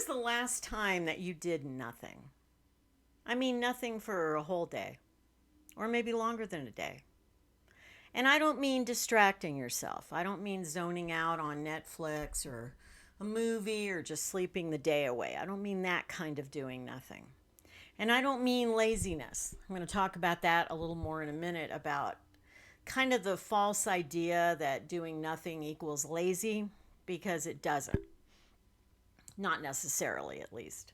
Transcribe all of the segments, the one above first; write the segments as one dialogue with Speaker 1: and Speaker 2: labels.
Speaker 1: was the last time that you did nothing? I mean, nothing for a whole day, or maybe longer than a day. And I don't mean distracting yourself. I don't mean zoning out on Netflix or a movie or just sleeping the day away. I don't mean that kind of doing nothing. And I don't mean laziness. I'm going to talk about that a little more in a minute about kind of the false idea that doing nothing equals lazy, because it doesn't. Not necessarily, at least.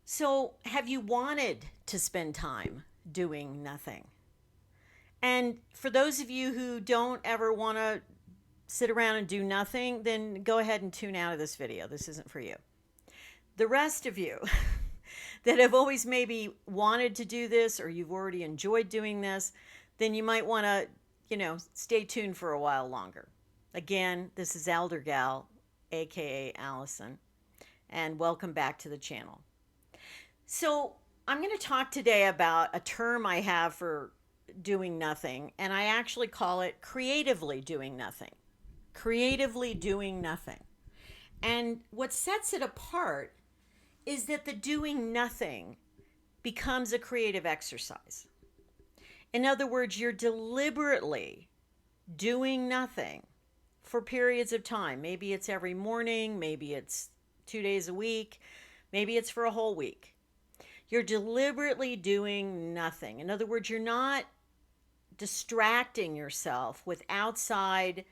Speaker 1: So, have you wanted to spend time doing nothing? And for those of you who don't ever want to sit around and do nothing, then go ahead and tune out of this video. This isn't for you. The rest of you that have always maybe wanted to do this, or you've already enjoyed doing this, then you might want to, stay tuned for a while longer. Again, this is Elder Gal, aka Allison, and welcome back to the channel. So, I'm going to talk today about a term I have for doing nothing, and I actually call it creatively doing nothing. Creatively doing nothing. And what sets it apart is that the doing nothing becomes a creative exercise. In other words, you're deliberately doing nothing for periods of time. Maybe it's every morning, maybe it's 2 days a week, maybe it's for a whole week. You're deliberately doing nothing. In other words, you're not distracting yourself with outside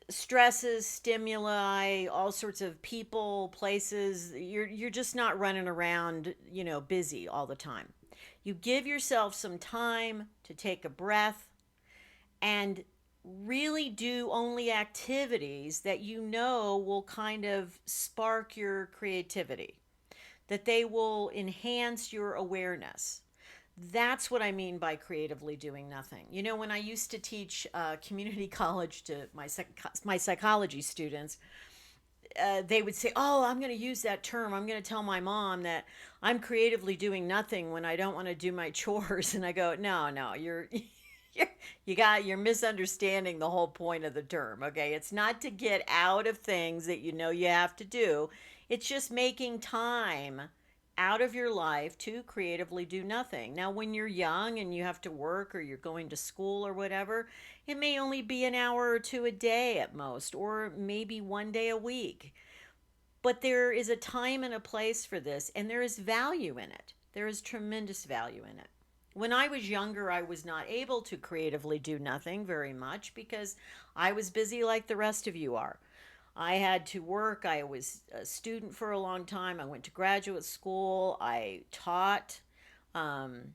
Speaker 1: stresses, stimuli, all sorts of people, places. You're just not running around, busy all the time. You give yourself some time to take a breath and really do only activities that will kind of spark your creativity, that they will enhance your awareness. That's what I mean by creatively doing nothing. When I used to teach community college to my psychology students, they would say, "Oh, I'm going to use that term. I'm going to tell my mom that I'm creatively doing nothing when I don't want to do my chores." And I go, "No, you're misunderstanding the whole point of the term. Okay, it's not to get out of things that you have to do. It's just making time out of your life to creatively do nothing. Now, when you're young and you have to work or you're going to school or whatever, it may only be an hour or two a day at most, or maybe one day a week. But there is a time and a place for this, and there is value in it. There is tremendous value in it. When I was younger, I was not able to creatively do nothing very much because I was busy like the rest of you are. I had to work. I was a student for a long time. I went to graduate school. I taught. And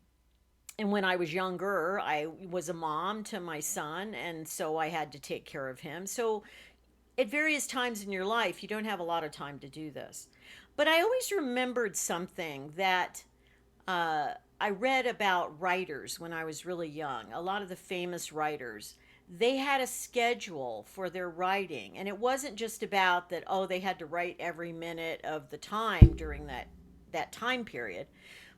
Speaker 1: when I was younger, I was a mom to my son, and so I had to take care of him. So at various times in your life, you don't have a lot of time to do this. But I always remembered something that I read about writers when I was really young. A lot of the famous writers, they had a schedule for their writing, and it wasn't just about that, oh, they had to write every minute of the time during that time period,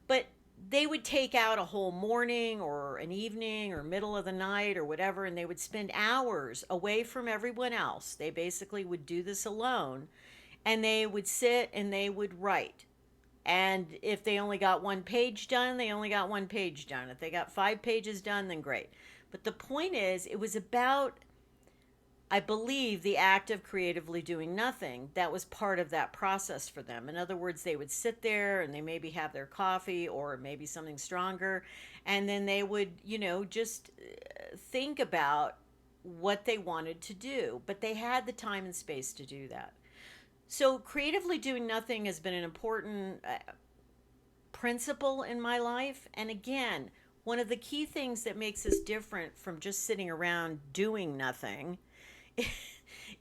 Speaker 1: but they would take out a whole morning or an evening or middle of the night or whatever, and they would spend hours away from everyone else. They basically would do this alone, and they would sit and they would write. And if they only got one page done, they only got one page done. If they got 5 pages done, then great. But the point is, it was about, I believe, the act of creatively doing nothing. That was part of that process for them. In other words, they would sit there and they maybe have their coffee or maybe something stronger. And then they would, just think about what they wanted to do. But they had the time and space to do that. So creatively doing nothing has been an important principle in my life. And again, one of the key things that makes us different from just sitting around doing nothing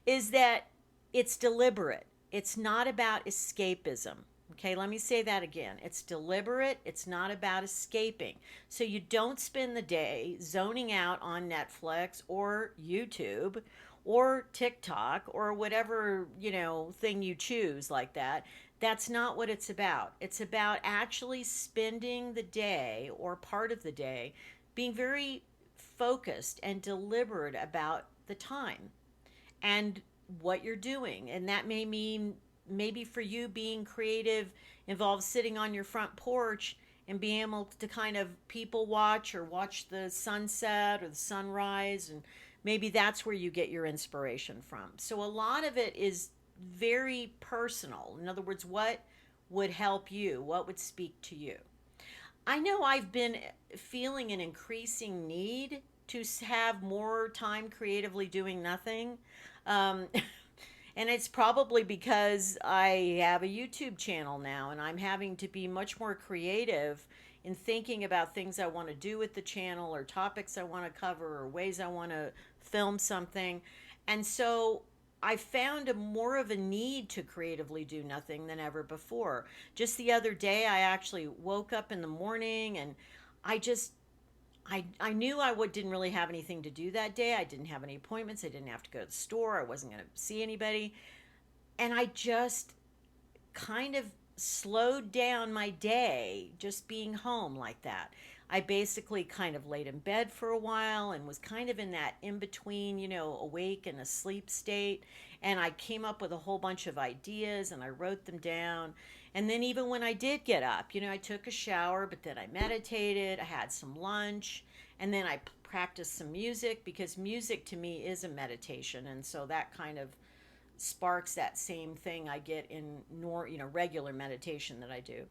Speaker 1: is that it's deliberate. It's not about escapism. Okay, let me say that again. It's deliberate. It's not about escaping. So you don't spend the day zoning out on Netflix or YouTube or TikTok or whatever, thing you choose like that. That's not what it's about. It's about actually spending the day or part of the day being very focused and deliberate about the time and what you're doing. And that may mean maybe for you, being creative involves sitting on your front porch and being able to kind of people watch or watch the sunset or the sunrise, and maybe that's where you get your inspiration from. So a lot of it is very personal. In other words, what would help you? What would speak to you? I know I've been feeling an increasing need to have more time creatively doing nothing. Um, and it's probably because I have a YouTube channel now and I'm having to be much more creative in thinking about things I want to do with the channel or topics I want to cover or ways I want to film something. And so I found a more of a need to creatively do nothing than ever before. Just the other day, I actually woke up in the morning and I just I knew didn't really have anything to do that day. I didn't have any appointments. I didn't have to go to the store. I wasn't going to see anybody. And I just kind of slowed down my day just being home like that. I basically kind of laid in bed for a while and was kind of in that in between, awake and asleep state. And I came up with a whole bunch of ideas and I wrote them down. And then even when I did get up, I took a shower, but then I meditated, I had some lunch, and then I practiced some music because music to me is a meditation. And so that kind of sparks that same thing I get in regular meditation that I do.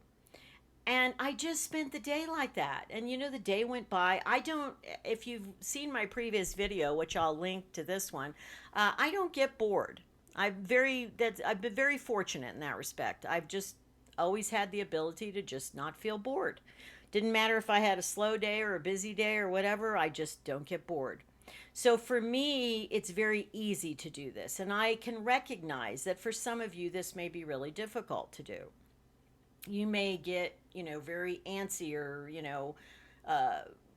Speaker 1: And I just spent the day like that. And the day went by. I don't, if you've seen my previous video, which I'll link to this one, I don't get bored. I've been very fortunate in that respect. I've just always had the ability to just not feel bored. Didn't matter if I had a slow day or a busy day or whatever, I just don't get bored. So for me, it's very easy to do this. And I can recognize that for some of you, this may be really difficult to do. You may get, very antsy or,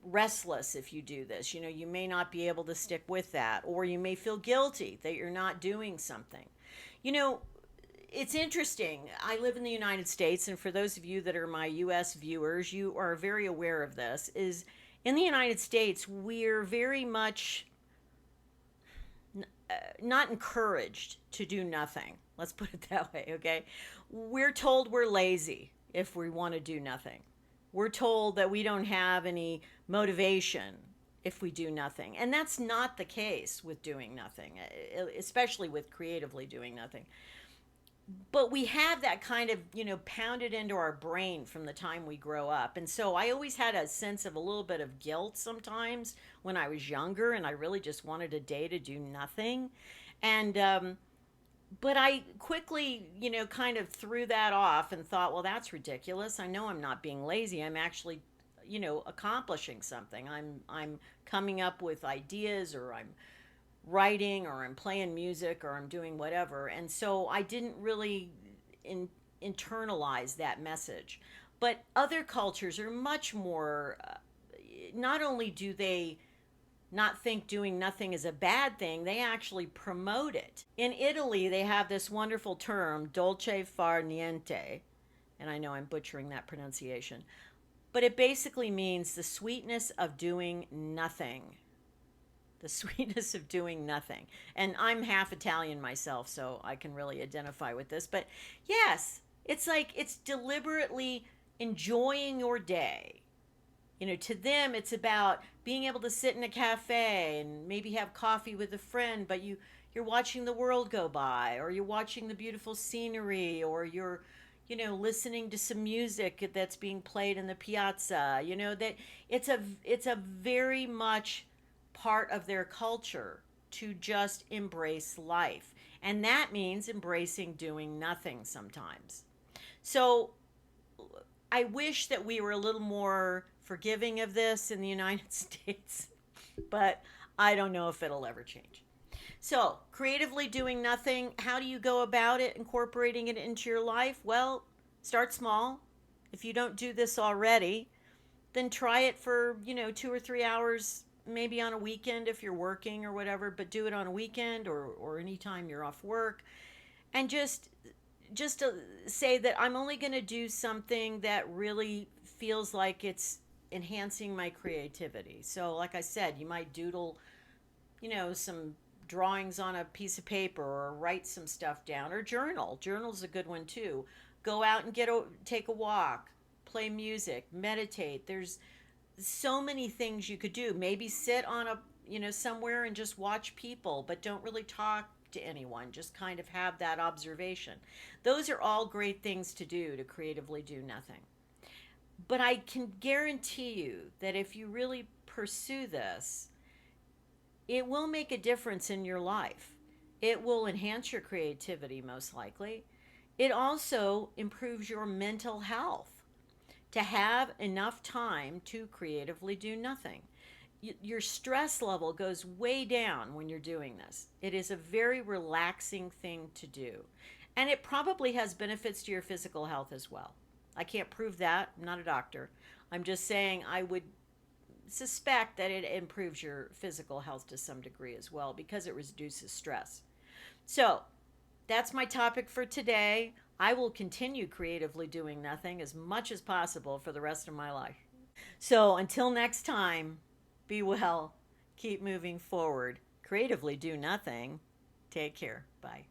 Speaker 1: restless if you do this. You may not be able to stick with that, or you may feel guilty that you're not doing something. It's interesting. I live in the United States, and for those of you that are my US viewers, you are very aware of this, is in the United States, we're very much not encouraged to do nothing. Let's put it that way, okay? We're told we're lazy if we want to do nothing. We're told that we don't have any motivation if we do nothing. And that's not the case with doing nothing, especially with creatively doing nothing. But we have that kind of, pounded into our brain from the time we grow up. And so I always had a sense of a little bit of guilt sometimes when I was younger and I really just wanted a day to do nothing. And, but I quickly, kind of threw that off and thought, well, that's ridiculous. I know I'm not being lazy. I'm actually, accomplishing something. I'm coming up with ideas, or I'm writing, or I'm playing music, or I'm doing whatever. And so I didn't really internalize that message. But other cultures are much more, not only do they not think doing nothing is a bad thing, they actually promote it. In Italy, they have this wonderful term, dolce far niente, and I know I'm butchering that pronunciation, but it basically means the sweetness of doing nothing. The sweetness of doing nothing. And I'm half Italian myself, so I can really identify with this. But yes, it's like it's deliberately enjoying your day. To them, it's about being able to sit in a cafe and maybe have coffee with a friend, but you're watching the world go by, or you're watching the beautiful scenery, or you're, listening to some music that's being played in the piazza. That it's a very much part of their culture to just embrace life. And that means embracing doing nothing sometimes. So I wish that we were a little more forgiving of this in the United States, but I don't know if it'll ever change. So, creatively doing nothing, how do you go about it, incorporating it into your life? Well, start small. If you don't do this already, then try it for, 2 or 3 hours, maybe on a weekend if you're working or whatever, but do it on a weekend or anytime you're off work. And just to say that I'm only going to do something that really feels like it's enhancing my creativity. So like I said, you might doodle, some drawings on a piece of paper, or write some stuff down, or journal. Journal's a good one too. Go out and take a walk, play music, meditate. There's so many things you could do. Maybe sit on a, somewhere and just watch people, but don't really talk to anyone. Just kind of have that observation. Those are all great things to do to creatively do nothing. But I can guarantee you that if you really pursue this, it will make a difference in your life. It will enhance your creativity, most likely. It also improves your mental health to have enough time to creatively do nothing. Your stress level goes way down when you're doing this. It is a very relaxing thing to do. And it probably has benefits to your physical health as well. I can't prove that. I'm not a doctor. I'm just saying I would suspect that it improves your physical health to some degree as well because it reduces stress. So, that's my topic for today. I will continue creatively doing nothing as much as possible for the rest of my life. So, until next time, be well, keep moving forward, creatively do nothing. Take care. Bye.